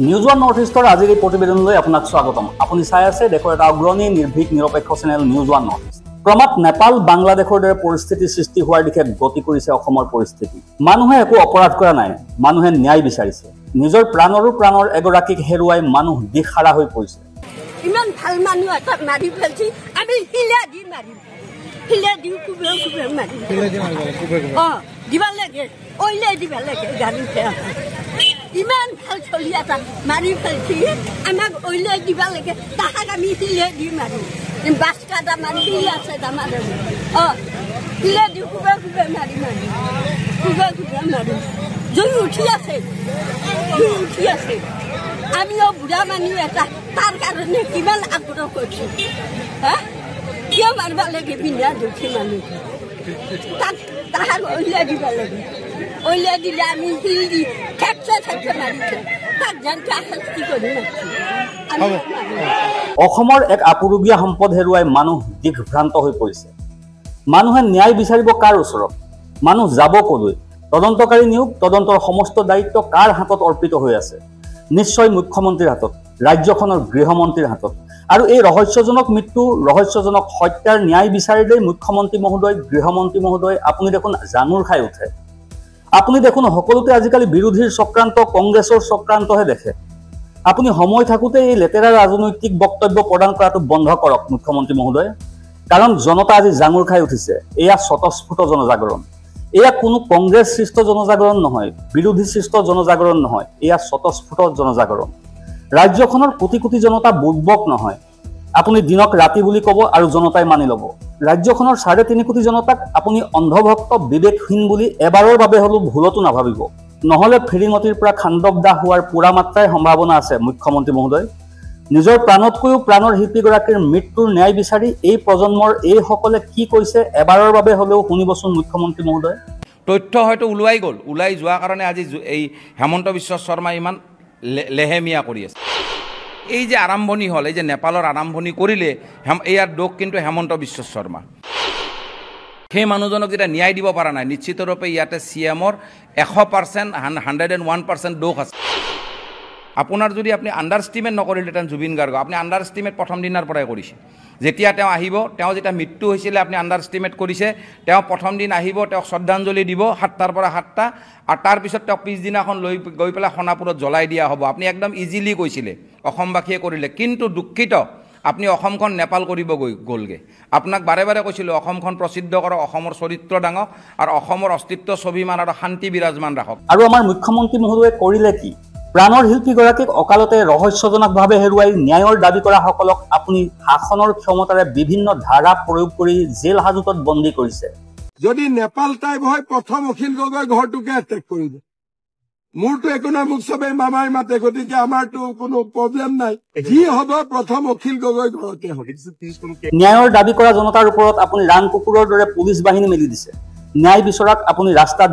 News one north ইষ্টৰ আজিৰ এই প্ৰতিবেদনলৈ আপোনাক স্বাগতম। আপুনি চাই আছে দেশৰ এটা অগ্ৰণী নিৰ্ভীক নিৰপেক্ষ channel news one north east. ক্ৰমাৎ নেপাল বাংলাদেশৰ দৰে পৰিস্থিতি সৃষ্টি হোৱাৰ দিশে গতি কৰিছে অসমৰ পৰিস্থিতি। মানুহে একো অপৰাধ কৰা নাই, মানুহে ন্যায় বিচাৰিছে। নিজৰ প্ৰাণৰ এগৰাকীক হেৰুৱাই মানুহ দিশহাৰা হৈ পৰিছে। ইমান ভাল মানুহ এটা মাৰি পেলাইছে, আমি হিলা দি মাৰিম, হিলা দি কুবে মাৰিম, দিবা লাগে, ওইলাই দিবা লাগে গাড়ী ফেৰা। ইমান ভাল চলি এটা মাৰি পেলাইছে, আমাক ওইলাই দিবা লাগে, তাহাক আমি হিলা দি মাৰিম। বাছ কাটা মাৰি হিলা আছে আমাৰ, হিলা দি কুবে মাৰিম, কুবে মাৰিম। জুই উঠি আছে, আমিও বুঢ়া মানুহ এটা তাৰ কাৰণে কিমান আগ্ৰহ কৰিছো। কিয় মাৰিব লাগে বিনা দুখী মানুহ? তাহাক উলিয়াই দিব লাগে, উলিয়াই দিলে আমি শিল দি ঠেকছে মাৰিছে, তাক যেনকে শাস্তি কৰি মাৰিছো। অসমৰ এক আপুৰুগীয়া সম্পদ হেৰুৱাই মানুহ দিশভ্ৰান্ত হৈ পৰিছে। মানুহে ন্যায় বিচাৰিব কাৰ ওচৰত? মানুহ যাব কলৈ? তদন্তকাৰী নিয়োগ, তদন্তৰ সমস্ত দায়িত্ব কাৰ হাতত অৰ্পিত হৈ আছে? নিশ্চয় মুখ্যমন্ত্ৰীৰ হাতত, ৰাজ্যখনৰ গৃহমন্ত্ৰীৰ হাতত। আৰু এই ৰহস্যজনক মৃত্যু, ৰহস্যজনক হত্যাৰ ন্যায় বিচাৰিলেই মুখ্যমন্ত্ৰী মহোদয়, গৃহমন্ত্ৰী মহোদয় আপুনি দেখোন জাঙুৰ খাই উঠে। আপুনি দেখোন সকলোতে আজিকালি বিৰোধীৰ চক্ৰান্ত, কংগ্ৰেছৰ চক্ৰান্তহে দেখে। আপুনি সময় থাকোঁতে এই লেতেৰা ৰাজনৈতিক বক্তব্য প্ৰদান কৰাটো বন্ধ কৰক মুখ্যমন্ত্ৰী মহোদয়। কাৰণ জনতা আজি জাঙুৰ খাই উঠিছে। এয়া স্বতঃস্ফূৰ্ত জনজাগৰণ। এয়া কোনো কংগ্ৰেছ সৃষ্ট জনজাগৰণ নহয়, বিৰোধী সৃষ্ট জনজাগৰণ নহয়, এয়া স্বতঃস্ফূৰ্ত জনজাগৰণ। ৰাজ্যখনৰ কোটি কোটি জনতা বুৰ্বক নহয়। আপুনি দিনক ৰাতি বুলি ক'ব আৰু জনতাই মানি ল'ব। ৰাজ্যখনৰ 3.5 কোটি জনতাক আপুনি অন্ধভক্ত, বিবেকহীন বুলি এবাৰৰ বাবে হ'লেও ভুলতো নাভাবিব। নহ'লে ফেৰিঙতিৰ পৰা খাণ্ডৱ দাহ হোৱাৰ পুৰা মাত্ৰাই সম্ভাৱনা আছে মুখ্যমন্ত্ৰী মহোদয়। নিজৰ প্ৰাণতকৈও প্ৰাণৰ শিল্পীগৰাকীৰ মৃত্যুৰ ন্যায় বিচাৰি এই প্ৰজন্মৰ এইসকলে কি কৈছে এবাৰৰ বাবে হ'লেও শুনিবচোন মুখ্যমন্ত্ৰী মহোদয়। তথ্য হয়তো ওলাই গ'ল, ওলাই যোৱাৰ কাৰণে আজি এই হেমন্ত বিশ্ব শৰ্মা ইমান লেহেমীয়া কৰি আছে। এই যে আৰম্ভণি হ'ল, এই যে নেপালৰ আৰম্ভণি কৰিলে, ইয়াৰ দোষ কিন্তু হেমন্ত বিশ্ব শৰ্মা। সেই মানুহজনক যেতিয়া ন্যায় দিব পৰা নাই, নিশ্চিতৰূপে ইয়াতে CM-ৰ 100%, 101% দোষ আছে। আপোনাৰ যদি আপুনি আণ্ডাৰষ্টিমেট নকৰিলেহেঁতেন জুবিন গাৰ্গক, আপুনি আণ্ডাৰষ্টিমেট প্ৰথম দিনাৰ পৰাই কৰিছে। যেতিয়া তেওঁ আহিব, তেওঁ যেতিয়া মৃত্যু হৈছিলে আপুনি আণ্ডাৰষ্টিমেট কৰিছে। তেওঁ প্ৰথম দিন আহিব, তেওঁক শ্ৰদ্ধাঞ্জলি দিব 7টাৰ পৰা 7টা, আৰু তাৰপিছত তেওঁক পিছদিনাখন গৈ পেলাই সোণাপুৰত জ্বলাই দিয়া হ'ব। আপুনি একদম ইজিলি কৈছিলে, অসমবাসীয়ে কৰিলে। কিন্তু দুখিত, আপুনি অসমখন নেপাল কৰিব গ'লগৈ। আপোনাক বাৰে বাৰে কৈছিলোঁ অসমখন প্ৰসিদ্ধ কৰক, অসমৰ চৰিত্ৰ দাঙক, আৰু অসমৰ অস্তিত্ব স্বাভিমান আৰু শান্তি বিৰাজমান ৰাখক। আৰু আমাৰ মুখ্যমন্ত্ৰী মহোদয়ে কৰিলে কি? প্ৰাণৰ শিল্পীগৰাকীক অকালতে ৰহস্যজনকভাৱে হেৰুৱাই ন্যায়ৰ দাবী কৰাসকলক আপুনি শাসনৰ ক্ষমতাৰে বিভিন্ন ধাৰা প্ৰয়োগ কৰি জেল হাজতত বন্দী কৰিছে। যদি নেপাল টাইপ হয়, প্ৰথম অখিল গগৈ ঘৰটোকে এটেক কৰিব। মোৰতো একো নাই, মোক চবেই মামাই মাতে, গতিকে আমাৰতো কোনো প্ৰব্লেম নাই। যি হ'ব প্ৰথম অখিল গগৈ ঘৰতে হ'ব। ন্যায়ৰ দাবী কৰা জনতাৰ ওপৰত আপুনি ৰাণ কুকুৰৰ দৰে পুলিচ বাহিনী মেলি দিছে। ন্যায় বিচৰাক আপুনি ৰাস্তাত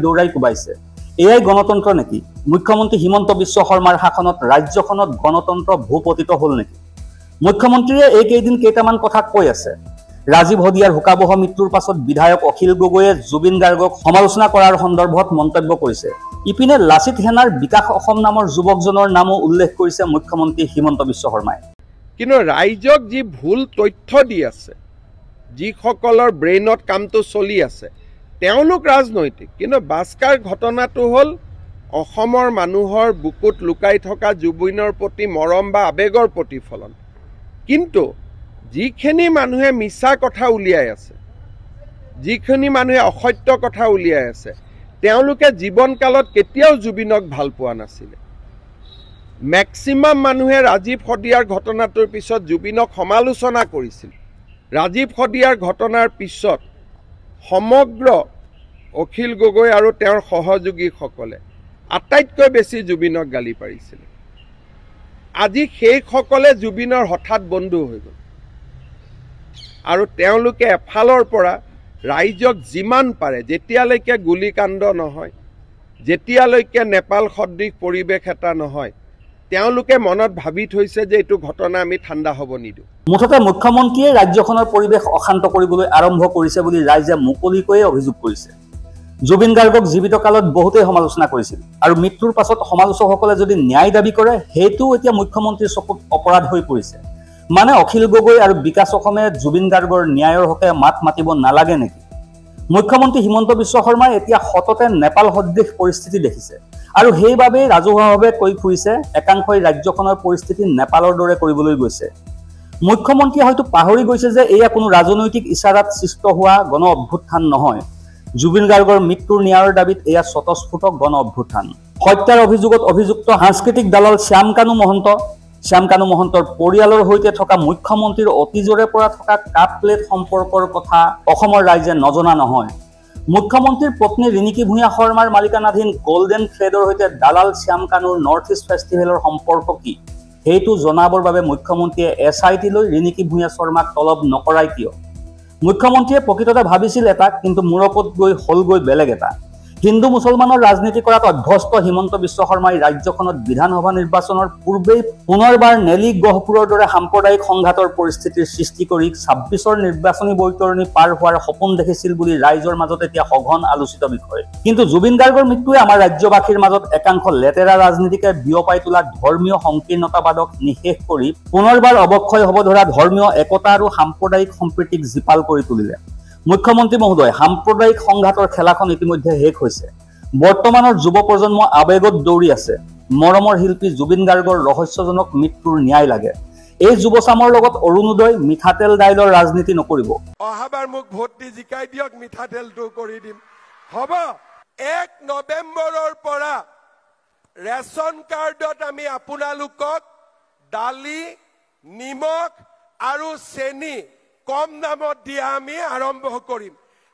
দৌৰাই কোবাইছে। এয়াই গণতন্ত্ৰ নেকি? মুখ্যমন্ত্ৰী হিমন্ত বিশ্ব শৰ্মাৰ শাসনত ৰাজ্যখনত গণতন্ত্ৰ ভূপতিত হ'ল নেকি? মুখ্যমন্ত্ৰীয়ে এইকেইদিন কেইটামান কথা কৈ আছে। ৰাজীৱ হদিয়াৰ শোকাবহ মৃত্যুৰ পাছত বিধায়ক অখিল গগৈয়ে জুবিন গাৰ্গক সমালোচনা কৰাৰ সন্দৰ্ভত মন্তব্য কৰিছে। ইপিনে লাচিত সেনাৰ বিকাশ অসম নামৰ যুৱকজনৰ নামো উল্লেখ কৰিছে মুখ্যমন্ত্ৰী হিমন্ত বিশ্ব শৰ্মাই। কিন্তু ৰাইজক যি ভুল তথ্য দি আছে, যিসকলৰ ব্ৰেইনত কামটো চলি আছে, তেওঁলোক ৰাজনৈতিক। কিন্তু বাস্কাৰ ঘটনাটো হ'ল অসমৰ মানুহৰ বুকুত লুকাই থকা জুবিনৰ প্ৰতি মৰম বা আৱেগৰ প্ৰতিফলন। কিন্তু যিখিনি মানুহে মিছা কথা উলিয়াই আছে, যিখিনি মানুহে অসত্য কথা উলিয়াই আছে, তেওঁলোকে জীৱনকালত কেতিয়াও জুবিনক ভাল পোৱা নাছিলে। মেক্সিমাম মানুহে ৰাজীৱ হদিয়াৰ ঘটনাটোৰ পিছত জুবিনক সমালোচনা কৰিছিল। ৰাজীৱ হদিয়াৰ ঘটনাৰ পিছত সমগ্ৰ অখিল গগৈ আৰু তেওঁৰ সহযোগীসকলে আটাইতকৈ বেছি জুবিনক গালি পাৰিছিলে। আজি সেইসকলে জুবিনৰ হঠাৎ বন্ধু হৈ গ'ল, আৰু তেওঁলোকে এফালৰ পৰা ৰাইজক যিমান পাৰে, যেতিয়ালৈকে গুলীকাণ্ড নহয়, যেতিয়ালৈকে নেপাল সদৃশ পৰিৱেশ এটা নহয়, তেওঁলোকে মনত ভাবি থৈছে যে এইটো ঘটনা আমি ঠাণ্ডা হ'ব নিদিওঁ। মুঠতে মুখ্যমন্ত্ৰীয়ে ৰাজ্যখনৰ পৰিৱেশ অশান্ত কৰিবলৈ আৰম্ভ কৰিছে বুলি ৰাইজে মুকলিকৈয়ে অভিযোগ কৰিছে। জুবিন গাৰ্গক জীৱিত কালত বহুতেই সমালোচনা কৰিছিল আৰু মৃত্যুৰ পাছত সমালোচকসকলে যদি ন্যায় দাবী কৰে সেইটো এতিয়া মুখ্যমন্ত্ৰীৰ চকুত অপৰাধ হৈ পৰিছে। মানে অখিল গগৈ আৰু বিকাশ অসমে জুবিন গাৰ্গৰ ন্যায়ৰ হকে মাত মাতিব নালাগে নেকি? মুখ্যমন্ত্ৰী হিমন্ত বিশ্ব শৰ্মাই এতিয়া সততে নেপাল সদৃশ পৰিস্থিতি দেখিছে আৰু সেইবাবেই ৰাজহুৱাভাৱে কৈ ফুৰিছে একাংশই ৰাজ্যখনৰ পৰিস্থিতি নেপালৰ দৰে কৰিবলৈ গৈছে। মুখ্যমন্ত্ৰীয়ে হয়তো পাহৰি গৈছে যে এয়া কোনো ৰাজনৈতিক ইচাৰাত সৃষ্ট হোৱা গণ অভ্যুত্থান নহয়। জুবিন গাৰ্গৰ মৃত্যুৰ ন্যায়ৰ দাবীত এয়া স্বতঃস্ফূৰ্ত গণ অভ্যুত্থান। হত্যাৰ অভিযোগত অভিযুক্ত সাংস্কৃতিক দালাল শ্যাম কানু মহন্তৰ পৰিয়ালৰ সৈতে থকা মুখ্যমন্ত্ৰীৰ অতীজৰে পৰা থকা কাপ প্লেট সম্পৰ্কৰ কথা অসমৰ ৰাইজে নজনা নহয়। মুখ্যমন্ত্ৰীৰ পত্নী ৰিণিকী ভূঞা শৰ্মাৰ মালিকানাধীন গল্ডেন থ্ৰেডৰ সৈতে দালাল শ্যাম কানুৰ নৰ্থ ইষ্ট ফেষ্টিভেলৰ সম্পৰ্ক কি সেইটো জনাবৰ বাবে মুখ্যমন্ত্ৰীয়ে SIT লৈ ৰিণিকী ভূঞা শৰ্মাক তলব নকৰাই কিয়? মুখ্যমন্ত্ৰীয়ে প্ৰকৃততে ভাবিছিল এটা, কিন্তু মূৰকত গৈ হলগৈ বেলেগ এটা। হিন্দু মুছলমানৰ ৰাজনীতি কৰাত অভ্যস্ত হিমন্ত বিশ্ব শৰ্মাই ৰাজ্যখনত বিধানসভা নিৰ্বাচনৰ পূৰ্বেই পুনৰবাৰ নেলি গহপুৰৰ দৰে সাম্প্ৰদায়িক সংঘাতৰ পৰিস্থিতিৰ সৃষ্টি কৰি 26ৰ নিৰ্বাচনী বৈতৰণি পাৰ হোৱাৰ সপোন দেখিছিল বুলি ৰাইজৰ মাজত এতিয়া সঘন আলোচিত বিষয়। কিন্তু জুবিন গাৰ্গৰ মৃত্যুৱে আমাৰ ৰাজ্যবাসীৰ মাজত একাংশ লেতেৰা ৰাজনীতিকে বিয়পাই তোলা ধৰ্মীয় সংকীৰ্ণতাবাদক নিঃশেষ কৰি পুনৰবাৰ অৱক্ষয় হ'ব ধৰা ধৰ্মীয় একতা আৰু সাম্প্ৰদায়িক সম্প্ৰীতিক জীপাল কৰি তুলিলে। মুখ্যমন্ত্ৰী মহোদয়, সাম্প্ৰদায়িক সংঘাতৰ খেলাখন ইতিমধ্যে শেষ হৈছে। বৰ্তমানৰ যুৱ প্ৰজন্ম আৱেগত দৌৰি আছে। মৰমৰ শিল্পী জুবিন গাৰ্গৰ ৰহস্যজনক মৃত্যুৰ ন্যায় লাগে। এই যুৱচামৰ লগত অৰুণোদয় মিঠাতেল দাইলৰ ৰাজনীতি নকৰিব। অহাবাৰ মোক ভোট দি জিকাই দিয়ক, মিঠাতেলটো কৰি দিম। হ'ব 1 নৱেম্বৰৰ পৰা ৰেচন কাৰ্ডত আমি আপোনালোকক দালি, নিমখ আৰু চেনি কম দামত দিয়া আমি আৰম্ভ কৰিম।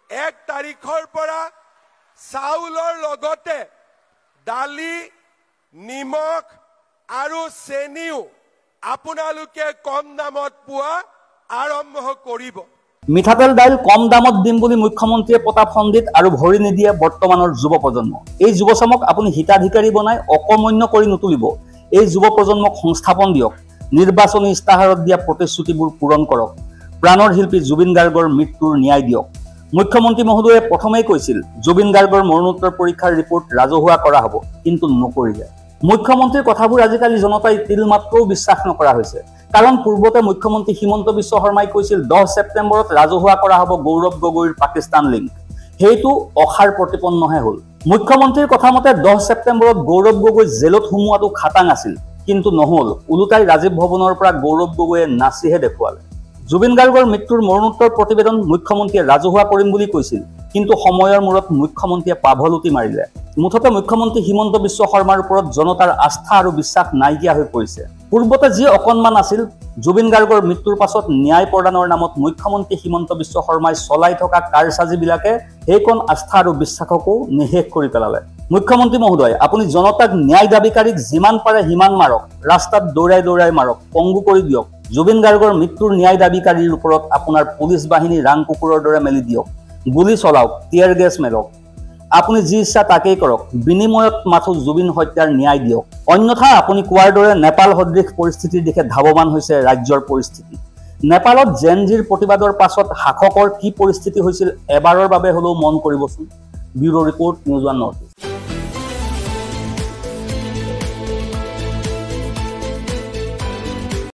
1 তাৰিখৰ পৰা চাউলৰ লগতে দালি, নিমখ আৰু চেনিও আপোনালোকে কম দামত পোৱা আৰম্ভ কৰিব। মিঠাতেল দাইল কম দামত দিম বুলি মুখ্যমন্ত্ৰীয়ে পতা ফন্দিত আৰু ভৰি নিদিয়ে বৰ্তমানৰ যুৱ প্ৰজন্ম। এই যুৱচামক আপুনি হিতাধিকাৰী বনাই অকৰ্মণ্য কৰি নুতুলিব। এই যুৱ প্ৰজন্মক সংস্থাপন দিয়ক। নিৰ্বাচনী ইস্তাহাৰত দিয়া প্ৰতিশ্ৰুতিবোৰ পূৰণ কৰক। প্ৰাণৰ শিল্পী জুবিন গাৰ্গৰ মৃত্যুৰ ন্যায় দিয়ক। মুখ্যমন্ত্ৰী মহোদয়ে প্ৰথমেই কৈছিল জুবিন গাৰ্গৰ মৰণোত্তৰ পৰীক্ষাৰ ৰিপৰ্ট ৰাজহুৱা কৰা হ'ব, কিন্তু নকৰিলে। মুখ্যমন্ত্ৰীৰ কথাবোৰ আজিকালি জনতাই তিলমাত্ৰও বিশ্বাস নকৰা হৈছে। কাৰণ পূৰ্বতে মুখ্যমন্ত্ৰী হিমন্ত বিশ্ব শৰ্মাই কৈছিল 10 ছেপ্টেম্বৰত ৰাজহুৱা কৰা হ'ব গৌৰৱ গগৈৰ পাকিস্তান লিংক। সেইটো অসাৰ প্ৰতিপন্নহে হ'ল। মুখ্যমন্ত্ৰীৰ কথা মতে 10 ছেপ্টেম্বৰত গৌৰৱ গগৈ জেলত সোমোৱাটো খাটাং আছিল, কিন্তু নহ'ল। ওলোটাই ৰাজীৱ ভৱনৰ পৰা গৌৰৱ গগৈয়ে নাচিহে দেখুৱালে। জুবিন গাৰ্গৰ মৃত্যুৰ মৰণোত্তৰ প্ৰতিবেদন মুখ্যমন্ত্ৰীয়ে ৰাজহুৱা কৰিম বুলি কৈছিল, কিন্তু সময়ৰ মূৰত মুখ্যমন্ত্ৰীয়ে পাভলুটি মাৰিলে। মুঠতে মুখ্যমন্ত্ৰী হিমন্ত বিশ্ব শৰ্মাৰ ওপৰত জনতাৰ আস্থা আৰু বিশ্বাস নাইকিয়া হৈ পৰিছে। পূৰ্বতে যি অকণমান আছিল, জুবিন গাৰ্গৰ মৃত্যুৰ পাছত ন্যায় প্ৰদানৰ নামত মুখ্যমন্ত্ৰী হিমন্ত বিশ্ব শৰ্মাই চলাই থকা কাৰচাজিবিলাকে সেইকণ আস্থা আৰু বিশ্বাসকো নিঃশেষ কৰি পেলালে। মুখ্যমন্ত্ৰী মহোদয়, আপুনি জনতাক ন্যায় দাবীকাৰীক যিমান পাৰে সিমান মাৰক, ৰাস্তাত দৌৰাই দৌৰাই মাৰক, পংগু কৰি দিয়ক। জুবিন গাৰ্গৰ মৃত্যুৰ ন্যায় দাবীকাৰীৰ ওপৰত আপোনাৰ পুলিচ বাহিনী ৰাং কুকুৰৰ দৰে মেলি দিয়ক। গুলী চলাওক, টিয়াৰ গেছ মেলক। আপুনি যি ইচ্ছা তাকেই কৰক। বিনিময়ত মাথো জুবিন হত্যাৰ ন্যায় দিয়ক। অন্যথা আপুনি কোৱাৰ দৰে নেপাল সদৃশ পৰিস্থিতিৰ দিশে ধাৱমান হৈছে ৰাজ্যৰ পৰিস্থিতি। নেপালত জেনজিৰ প্ৰতিবাদৰ পাছত শাসকৰ কি পৰিস্থিতি হৈছিল এবাৰৰ বাবে হ'লেও মন কৰিবচোন। Bureau' report, news 1 north east.